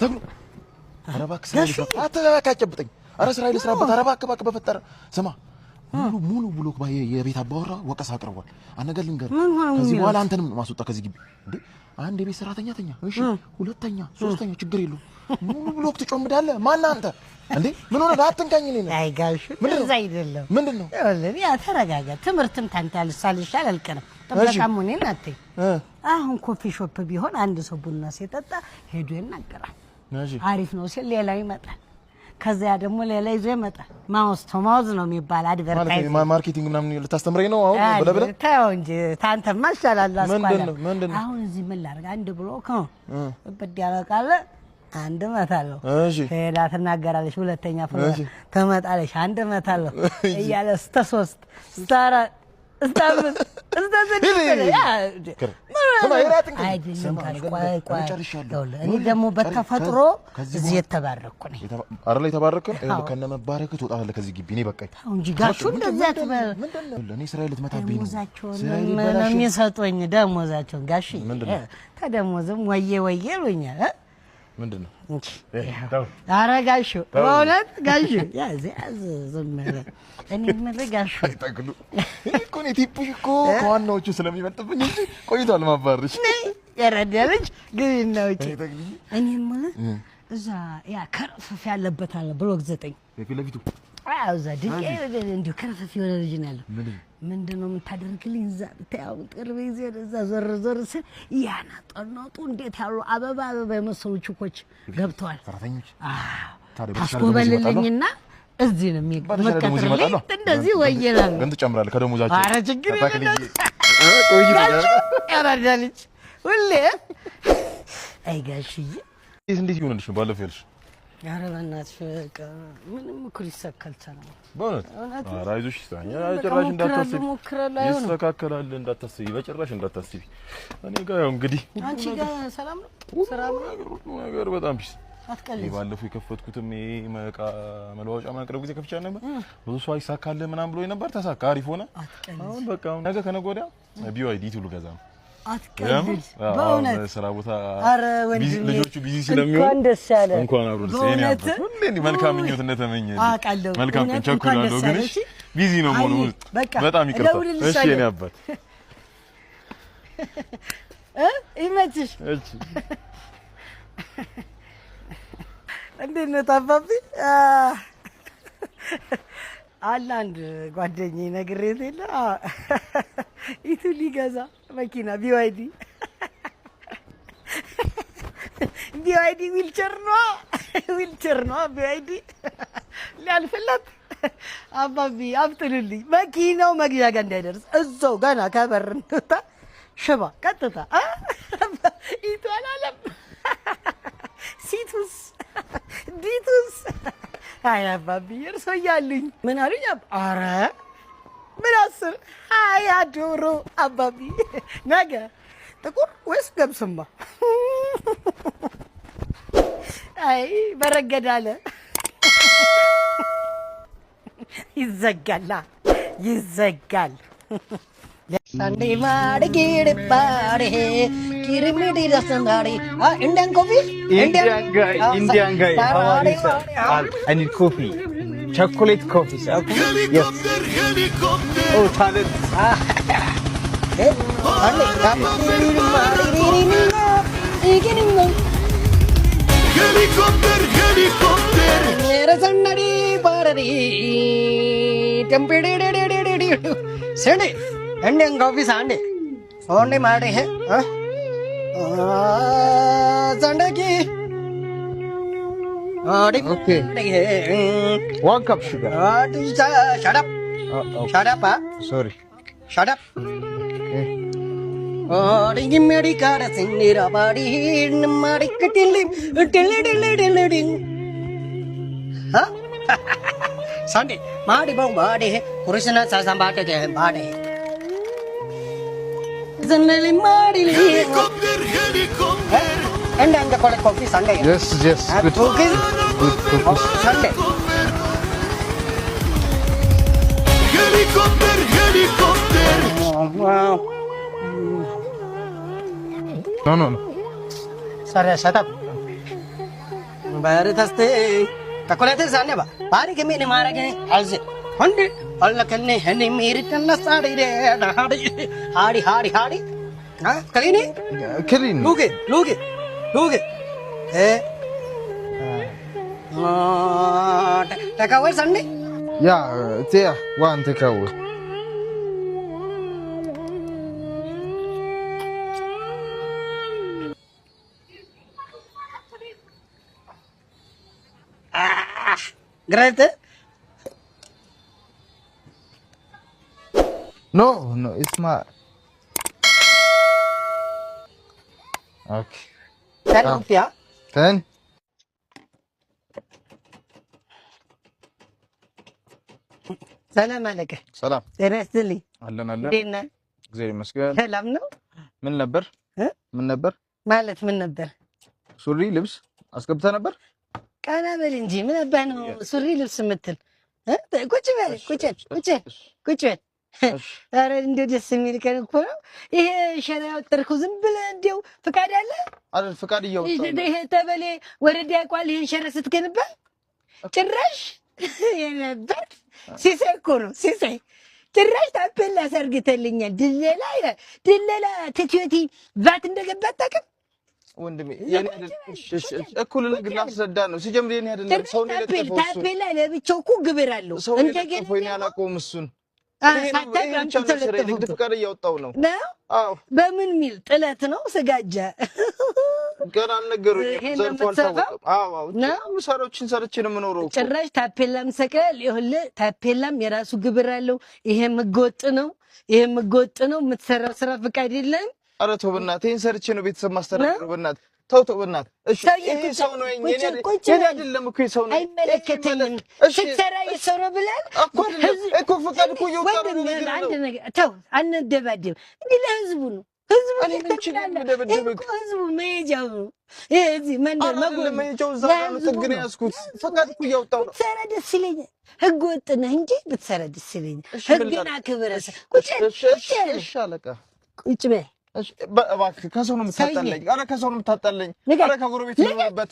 ተግሉ አረባክ አተካከጨብጠኝ አረ ስራ ይልስራበት አረባክ ባክ በፈጠረ ስማ ሙሉ ብሎክ ባይ የቤት አባወራ ወቀሳ አቅርቧል አነገር ልንገር ከዚህ በኋላ አንተንም ማስወጣ ከዚህ ግቢ እንዴ አንድ የቤት ሰራተኛ ተኛ እሺ ሁለተኛ ሶስተኛ ችግር የለው ሙሉ ብሎክ ትጮምዳለህ ማን አንተ እንዴ ምን ሆነ አትንካኝ ነኝ አይ ጋሽ እንደዛ አይደለም ምንድነው ያ ተረጋጋ ትምርትም ታንታል ሳልሻል አልቀርም ተበቃሙኔ ናቴ አሁን ኮፊ ሾፕ ቢሆን አንድ ሰው ቡና ሲጠጣ ሄዶ ይናገራል አሪፍ ነው ሲል ሌላው ይመጣል ከዚያ ደግሞ ሌላ ይዞ ይመጣል ማውስ ቶማውዝ ነው የሚባል አድቨርታይዝ ማርኬቲንግ ምናምን ልታስተምረኝ ነው አሁን በለበለ ታው እንጂ ታንተማ ይሻላል አስቋላ አሁን እዚህ ምን ላድርግ አንድ ብሎክ ነው በዲያለቃለ አንድ መታለው እሺ ሄዳ ትናገራለች ሁለተኛ ፍሎር ተመጣለች አንድ መታለው እያለ እስከ 3 እስከ 4 እስከ 5 እስከ 6 እኔ ደግሞ በተፈጥሮ እዚህ የተባረኩ ነኝ አረ ላይ ተባረከ ከነ መባረክ ትወጣለህ ከዚህ ግቢ እኔ በቃኝ እንጂ ጋሹ እንደዛ ተባለ እኔ ስራዬ ልትመታብኝ ነው ምንም የሚሰጡኝ ደሞዛቸውን ጋሽ ተደሞዝም ወዬ ይሉኛል ምንድነው አረ ጋሹ በእውነት ጋሹ ያዝ ዝም ብለህ እኔ ጋሹ አይጠቅሉ እኮ ነው ቲፕሽ እኮ ከዋናዎቹ ስለሚመጥብኝ እንጂ ቆይቷል ማባርሽ ያረዳልሽ ግን ነው እኔ ማለት እዛ ያ ከረፈፍ ያለበት አለ ብሎክ 9 የፊለፊቱ አውዛ ድቄ እንዲሁ ከረፈፍ የሆነ ልጅ ነው ያለው ምንድነው የምታደርግልኝ እዛ ታው ቅርብ ጊዜ እዛ ዞር ስል ያና ጠናጡ እንዴት ያሉ አበባ የመሰሉ ችኮች ገብተዋል ሰራተኞች አስቆበልልኝና እዚህ ነው የሚመቀጥልኝ እንደዚህ ወየላል ግን ትጨምራለህ ከደሞዛቸው ኧረ ችግር የለም ያራዳልኝ ሁሌ አይ ጋሽዬ እንዴት ይሆንልሽ ነው ባለፈው ያልሽ ኧረ በእናትሽ በቃ ምንም እኮ ሊሳካልቻል ነው በእውነት ኧረ አይዞሽ ይስታኛ ጭራሽ እንዳታስቢ ይስተካከላል እንዳታስቢ በጭራሽ እንዳታስቢ እኔ ጋር ያው እንግዲህ አንቺ ጋር ሰላም ነው ስራ ነገር በጣም ቢስ አትቀልጂ ባለፈው የከፈትኩትም መቃ መለዋወጫ ማቅረብ ጊዜ ከፍቻ ነበር ብዙ ሰው አይሳካልህ ምናምን ብሎኝ ነበር ተሳካ አሪፍ ሆነ አሁን በቃ ነገ ከነገ ወዲያ ቢዋይዲ ቱሉ ገዛ ነው አትቀልጂ በእውነት ስራ ቦታ አረ ወንድሜ ልጆቹ ቢዚ ስለሚሆኑ እንኳን ደስ ያለ እንኳን አብሮ ደስ ያለ ሁሌ መልካም ምኞት እንደተመኘ መልካም ቀን ቸኩላለሁ ግን እሺ ቢዚ ነው ሞኑ በጣም ይቅርታ እሺ የኔ አባት ይመችሽ እሺ እንዴት ነው ታባቢ አንድ ጓደኛዬ ነግሬት የለ ኢቱ ሊገዛ መኪና ቢዋይዲ ዊልቸር ነው ቢዋይዲ ሊያልፍለት አባቢ አብጥልልኝ መኪናው መግዣ ጋር እንዳይደርስ እዛው ገና ከበርንታ ሽባ ቀጥታ ኢቱ አላለም ሲቱስ ዲቱስ አይ አባቢ እርሶ እያሉኝ ምን አሉኝ ኧረ ምን አስር አያ ዶሮ አባቢ ነገ ጥቁር ወይስ ገብስማ አይ በረገዳለ ይዘጋል Sunday Margir Pare, Kirimidi Rasandari, Indian coffee? Indian guy. How are you, sir? I need coffee. Chocolate coffee, sir. Yes. Oh, talent. Helicopter. Rasandari Paradi. Sunday. Indian coffee Sunday. Sunday Mardi, huh? Sunday ki. Okay. 1 cup sugar. Shut up. Okay. Shut up, huh? Sorry. Shut up. Okay. Medicara Sindira body, Maricatilim, huh? Sunday, Mardi body, Kurishana Sasambata body. Sunday, Mardi, Helicopter. and I'm the collect coffee Sunday. Yes. Good. Cookies? Good cookies. Sunday. Helicopter. Wow. No. Sorry, shut up. በርተስቴ ተቆለተ ሳነባ ባሪ ከመኔ ማረገ አልዘ ወንድ አልከነ ህኒ ሚርተና ሳዲሬ ሃዲ ከሊኒ ሉጌ takeaway Sunday? Yeah, there, one takeaway. Great. No, it's my. Okay. 10 rupiah. 10. ሰላም አለከ ሰላም ጤና ይስጥልኝ አለን እንዴት ነህ እግዚአብሔር ይመስገን ሰላም ነው ምን ነበር ማለት ምን ነበር ሱሪ ልብስ አስገብተህ ነበር ቀና በል እንጂ ምን ነበር ነው ሱሪ ልብስ የምትል ቁጭ በል ኧረ እንደው ደስ የሚል ቀን እኮ ነው ይሄ ሸራ ያወጣርከው ዝም ብለህ እንደው ፍቃድ አለ አይደል ፍቃድ እያወጣሁ ይሄ ተበሌ ወረዳ ያቋል ይሄን ሸራ ስትገነባ ጭራሽ የነበር ሲሳይ እኮ ነው ሲሳይ ጭራሽ ታፔላ ሰርግተልኛል ድለላ ይላል ድለላ ትቲዮቲ ቫት እንደገባ አታውቅም ወንድሜ የኔ አይደል እኩል ነገር ላስረዳ ነው ሲጀምር የኔ አይደለም ሰው ነው ለጠፈው ታፔላ ለብቻው እኮ ግብር አለው እንደገና ወይ ያላቆም እሱን ንግድ ፍቃድ እያወጣሁ ነው አዎ በምን ሚል ጥለት ነው ስጋጃ ገና አልነገሩኝም ዘርፎ አልታወቀም አዎ ምሳሮችን ሰርቼ ነው የምኖረው ጭራሽ ታፔላም ሰቀል ይኸውልህ ታፔላም የራሱ ግብር አለው ይሄም ህገወጥ ነው የምትሰራው ስራ ፍቃድ የለም ኧረ ተው በእናትህ ይሄን ሰርቼ ነው ቤተሰብ ማስተዳደር በእናትህ ተው በእናትህ እሺ ይሄ ሰው ነው የኔ አይደለም እኮ ሰው ነው አይመለከተኝም ስትሰራ የሰው ነው ብለህ እኮ ፍቃድ እኮ እየወጣ ነው አንድ ነገር ተው አንደባደብ እንዲህ ለህዝቡ ነው ህዝቡ ህዝቡ መሄጃው ነው እዚህ መንደር መሄጃው እዛ ነው ጥግን ያስኩት ፍቃድ እኮ እያወጣሁ ነው ብትሰራ ደስ ይለኛል ህግ ወጥ ነህ እንጂ ብትሰራ ደስ ይለኛል ህግን አክብረህ እሺ አለቃ ቁጭ በል እባክህ ከሰው ነው የምታጣለኝ ኧረ ከሰው ነው የምታጣለኝ ኧረ ከጎረቤት ልኖርበት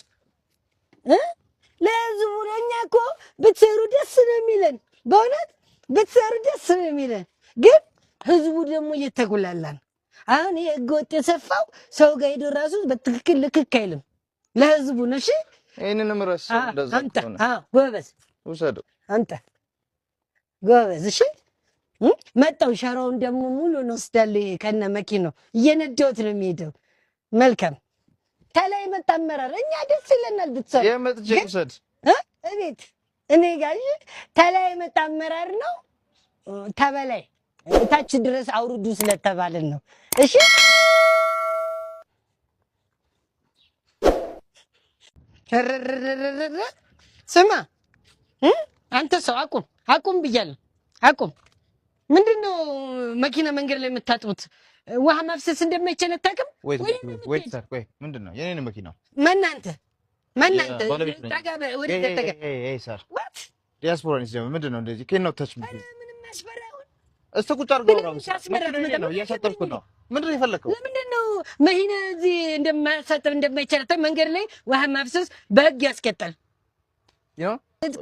ለህዝቡ ነው እኛ እኮ ብትሰሩ ደስ ነው የሚለን በእውነት ብትሰሩ ደስ ነው የሚለን ግን ህዝቡ ደግሞ እየተጉላላ ነው አሁን ይሄ ህገ ወጥ የሰፋው ሰው ጋር ሄዶ ራሱ በትክክል ልክክ አይልም ለህዝቡ ነው እሺ ይሄንንም ረስ እንደዛ ነው ጎበዝ ውሰደው አንተ ጎበዝ እሺ መጣው ሸራውን ደግሞ ሙሉ ነው ወስዳለሁ ከነ መኪናው እየነዳሁት ነው የሚሄደው መልካም ተላይ መጣ አመራር እኛ ደስ ይለናል ብትሰሩ የመጥቼ ውሰድ እቤት እኔ ጋር ተላይ መጣ አመራር ነው ተበላይ ታች ድረስ አውርዱ ስለተባለን ነው እሺ ስማ አንተ ሰው አቁም ብያለሁ አቁም ምንድነው መኪና መንገድ ላይ የምታጥቡት ውሃ ማፍሰስ እንደማይቻል አታውቅም ወይ ምንድነው የኔን መኪናው ማናንተ ታጋበ ወደ ተጠጋ ሳር ዋት ዲያስፖራኒስ ደግሞ ምንድነው እንደዚህ ከነው ታች ምንድነው ምንም አስፈራው እስተቁጭ አድርገው ነው እያሳጠብኩ ነው ምንድነው የፈለከው ለምንድነው መኪና እዚህ እንደማያሳጥብ እንደማይቻል መንገድ ላይ ውሃ ማፍሰስ በህግ ያስቀጣል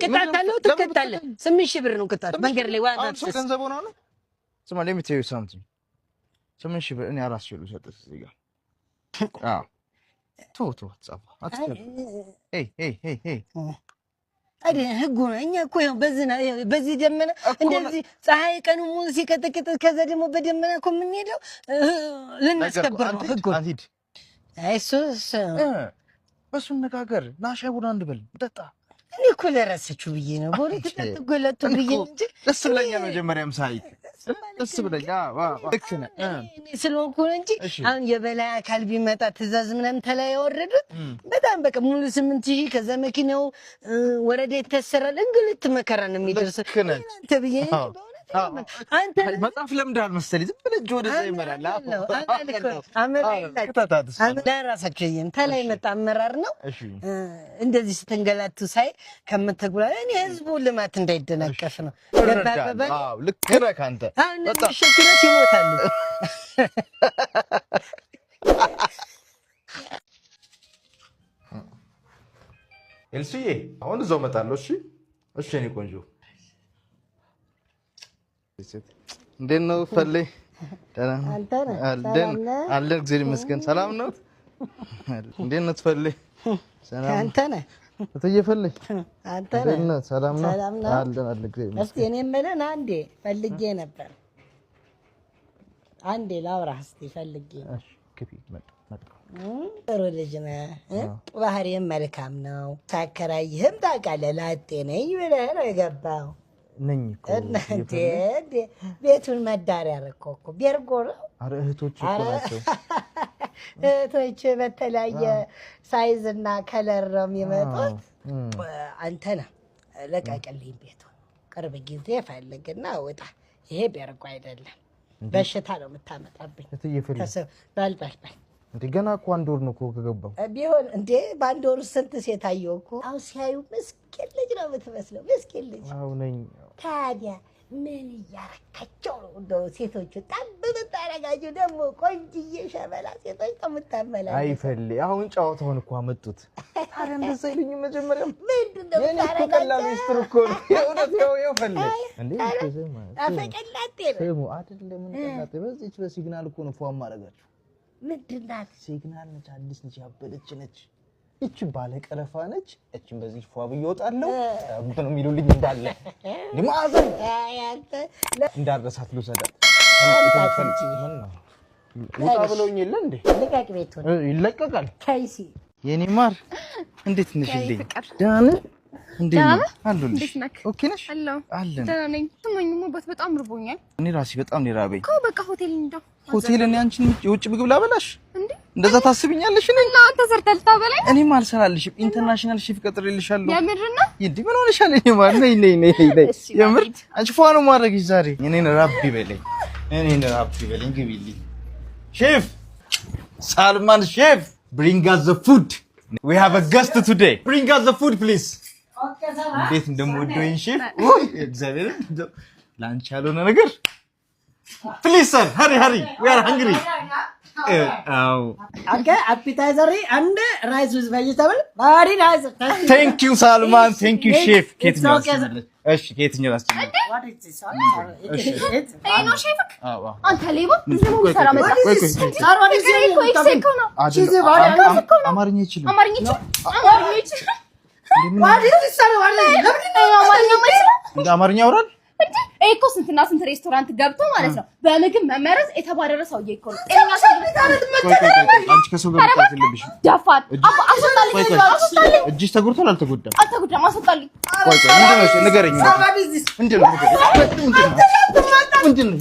ቅጣት አለው ትቀጣለህ 8000 ብር ነው ቅጣት መንገድ ላይ ውሃ ማፍሰስ ገንዘብ ሆነ ነው ስማ let me tell you something 8000 ብር እኔ አራስ ይሉ ሰጥስ እዚህ ጋር ቶ ጻፋ አትከብ ሄይ አዲ ህጉ ነው እኛ እኮ ያው በዚህ ደመና እንደዚህ ፀሐይ ቀኑ ሙሉ ሲቀጠቅጥ ከዛ ደግሞ በደመና እኮ የምንሄደው ልናስከብር ነው ህጉ አይሱስ በሱ ነጋገር ናሻይ ቡና እንድበል ጠጣ እኔ እኮ ለራሳችሁ ብዬ ነው በእውነት ተገለጡ ብዬ እንጂ ደስ ብለኛል መጀመሪያም ሳይ ደስ ብለኛ ልክ ነህ ስለሆንኩ እንጂ አሁን የበላይ አካል ቢመጣ ትእዛዝ ምናምን ተላይ ያወረዱት በጣም በቃ ሙሉ 8000 ከዛ መኪናው ወረዳ ይተሰራል እንግልት መከራ ነው የሚደርስ አንተ ብዬ አንተ መጽሐፍ ለምዳል መሰለኝ ዝም ብለህ ወደዛ ይመራል ለራሳቸው ይሄን ተላይ መጣ አመራር ነው እንደዚህ ስትንገላቱ ሳይ ከምትጉላ እኔ ህዝቡ ልማት እንዳይደናቀፍ ነው አዎ ልክ ነህ አንተ በጣም ሸክረት ይሞታሉ ኤልሲዬ አሁን እዛው መጣለሁ። እሺ እሺ እኔ ቆንጆ እንዴት ነው ፈለይ? አለን እግዚአብሔር ይመስገን። ሰላም ነው? እንዴት ነው ፈለይ? ሰላም አንተ ነህ? ተየፈለይ አንተ ነህ? ሰላም ነው? አለን እግዚአብሔር ይመስገን። እስቲ እኔ የምልህን አንዴ ፈልጌ ነበር። አንዴ ላውራህ እስቲ ፈልጌ። እሺ ክፊ መጣ ጥሩ ልጅ ነህ፣ ባህሪም መልካም ነው። ሳከራይህም ታውቃለህ ላጤ ነኝ ብለህ ነው የገባው ነኝ እኮ እናንተ ቤቱን መዳር ያደረከው እኮ ቤርጎ ነው። ኧረ እህቶች እኮ ናቸው። እህቶች በተለያየ ሳይዝ እና ከለር ነው የሚመጡት። አንተ ነህ ለቀቅልኝ ቤቱን ቅርብ ጊዜ ፈልግና ውጣ። ይሄ ቤርጎ አይደለም፣ በሽታ ነው የምታመጣብኝ። በል እንዴ ገና እኮ አንድ ወር ነው እኮ ከገባው። ቢሆን እንዴ በአንድ ወር ስንት ሴት አየሁ እኮ። አሁን ሲያዩ ምስኪን ልጅ ነው የምትመስለው፣ ምስኪን ልጅ። አዎ ነኝ። ታዲያ ምን እያረካቸው ነው እንደው ሴቶቹ? ጠብ ብታረጋቸው ደግሞ ቆንጅዬ ሸበላ ሴቶች ነው የምታመላለሰው። አይፈል አሁን ጨዋታውን እኮ አመጡት። ታዲያ እንደዛ ይሉኝ መጀመሪያም ምንድን ነው የምታረጋቸው? ሚስጥር እኮ ነው የእውነት ነው ፈል እንዴ አፈቀላጤ ነው ስሙ አይደለም። ምን ቀላጤ በዚህች በሲግናል እኮ ነው ፏም ማረጋቸው። ምንድን ናት? ሲግናል ነች፣ አዲስ ነች፣ ያበደች ነች። እቺ ባለ ቀለፋ ነች። እቺን በዚህ ፏ ብዬ እወጣለሁ ነው የሚሉልኝ እንዳለ ለማዘን እንዳረሳት ልውሰዳት። ውጣ ብለውኝ የለ እንዴ? ልቀቅ ቤቱን። ይለቀቃል። ከይሲ የኔ ማር እንዴት ነሽልኝ? ደህና ነህ? እንዴት ነህ? አለሁልሽ። ኦኬ ነሽ? አለን። ደህና ነኝ። ትመኝሞ በጣም ርቦኛል። እኔ ራሴ በጣም ነው የራበኝ። በቃ ሆቴል እንደው ሆቴል እኔ አንቺን የውጭ ምግብ ላበላሽ እንዴ? እንደዛ ታስብኛለሽ? እኔ እና አንተ ሰርተህ ልታበላኝ? እኔም አልሰራልሽም። ኢንተርናሽናል ሼፍ ቀጥሬልሻለሁ። የምር ነው እንዴ? ምን ሆነሻል? እኔ ማለት ነይ የምር አንቺ ፏ ነው ማድረግሽ ዛሬ። እኔን ራቢ በለኝ፣ ግቢልኝ። ሼፍ ሳልማን ሼፍ bring us the food. We have a guest today. Bring us the food please. እንዴት እንደምወደው ሼፍ እግዚአብሔር ላንቺ ያልሆነ ነገር please sir hurry we are hungry. Okay, appetizer and rice with vegetable. Very nice. Thank you Salman, thank you chef. እሺ ከየትኛው ላስጀምር? What is this? አይ ነው ሼፍ አንተ ሌባ ምንም ሰራ መጣ። አማርኛ ይችላል። እንደ አማርኛ አውራል እኮ ስንትና ስንት ሬስቶራንት ገብቶ ማለት ነው በምግብ መመረዝ የተባረረ ሰውዬ እኮ ነው። ጤነኛ ሰው አንቺ ከሰው ጋር ታስልብሽ ደፋር አባ አስወጣልኝ። እጅሽ ተጎድቷል? አልተጎዳም? አልተጎዳም። አስወጣልኝ። ቆይ ምንድን ነው ንገረኝ። ምንድን ነው